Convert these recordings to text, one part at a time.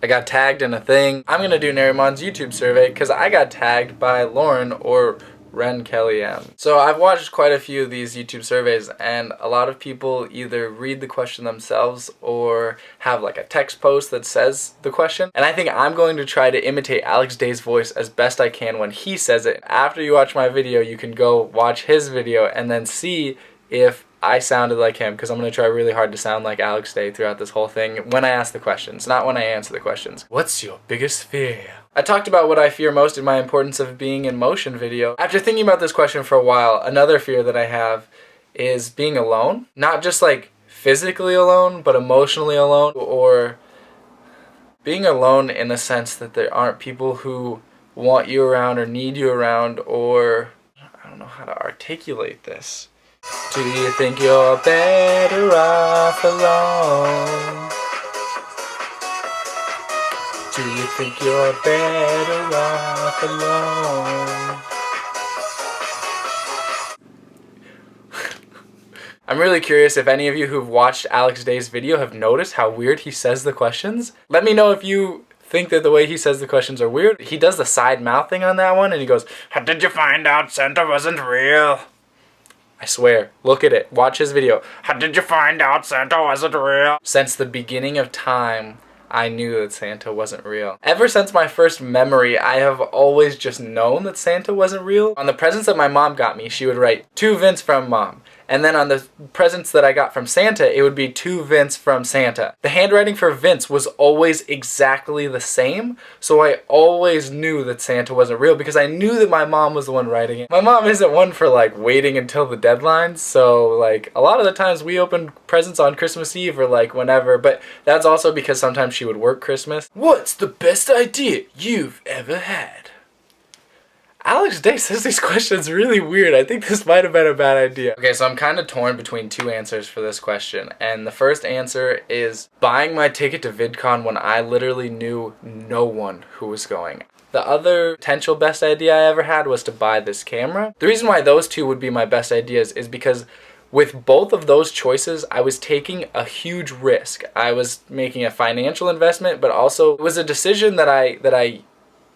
I got tagged in a thing. I'm gonna do Narimon's YouTube survey because I got tagged by Lauren or Ren Kelly M. So I've watched quite a few of these YouTube surveys, and a lot of people either read the question themselves or have like a text post that says the question. And I think I'm going to try to imitate Alex Day's voice as best I can when he says it. After you watch my video, you can go watch his video and then see if I sounded like him, because I'm going to try really hard to sound like Alex Day throughout this whole thing when I ask the questions, not when I answer the questions. What's your biggest fear? I talked about what I fear most in my importance of being in motion video. After thinking about this question for a while, another fear that I have is being alone. Not just like physically alone, but emotionally alone, or being alone in the sense that there aren't people who want you around or need you around, or I don't know how to articulate this. Do you think you're better off alone? Do you think you're better off alone? I'm really curious if any of you who've watched Alex Day's video have noticed how weird he says the questions. Let me know if you think that the way he says the questions are weird. He does the side mouth thing on that one, and he goes, "How did you find out Santa wasn't real?" I swear, look at it, watch his video. How did you find out Santa wasn't real? Since the beginning of time, I knew that Santa wasn't real. Ever since my first memory, I have always just known that Santa wasn't real. On the presents that my mom got me, she would write, "To Vince from Mom." And then on the presents that I got from Santa, it would be "To Vince from Santa." The handwriting for Vince was always exactly the same, so I always knew that Santa wasn't real because I knew that my mom was the one writing it. My mom isn't one for like waiting until the deadline, so like a lot of the times we opened presents on Christmas Eve or like whenever, but that's also because sometimes she would work Christmas. What's the best idea you've ever had? Alex Day says these questions really weird. I think this might have been a bad idea. Okay, so I'm kind of torn between two answers for this question. And the first answer is buying my ticket to VidCon when I literally knew no one who was going. The other potential best idea I ever had was to buy this camera. The reason why those two would be my best ideas is because with both of those choices, I was taking a huge risk. I was making a financial investment, but also it was a decision that I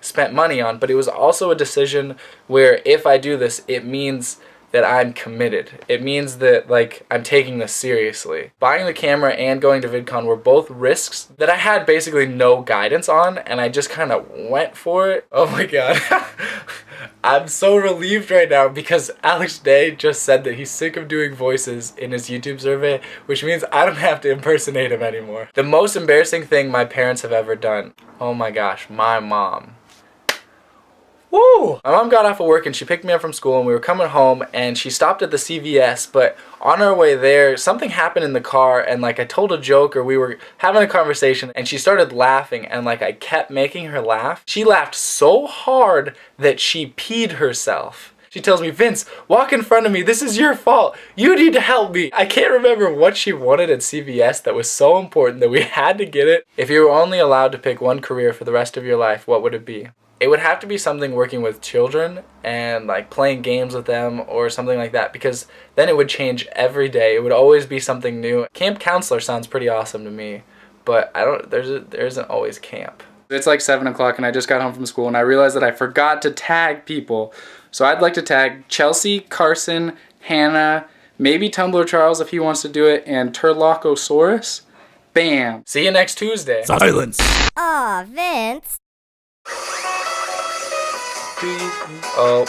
spent money on, but it was also a decision where if I do this, it means that I'm committed. It means that like I'm taking this seriously. Buying the camera and going to VidCon were both risks that I had basically no guidance on, and I just kind of went for it. Oh my god. I'm so relieved right now because Alex Day just said that he's sick of doing voices in his YouTube survey, which means I don't have to impersonate him anymore. The most embarrassing thing my parents have ever done. Oh my gosh, my mom. Woo! My mom got off of work and she picked me up from school and we were coming home and she stopped at the CVS, but on our way there something happened in the car and like I told a joke or we were having a conversation and she started laughing and like I kept making her laugh. She laughed so hard that she peed herself. She tells me, "Vince, walk in front of me. This is your fault. You need to help me." I can't remember what she wanted at CVS that was so important that we had to get it. If you were only allowed to pick one career for the rest of your life, what would it be? It would have to be something working with children and like playing games with them or something like that, because then it would change every day. It would always be something new. Camp counselor sounds pretty awesome to me, but there isn't always camp. It's like 7 o'clock and I just got home from school and I realized that I forgot to tag people. So I'd like to tag Chelsea, Carson, Hannah, maybe Tumblr Charles if he wants to do it, and Turlocosaurus. Bam. See you next Tuesday. Silence. Aw, Vince. Oh.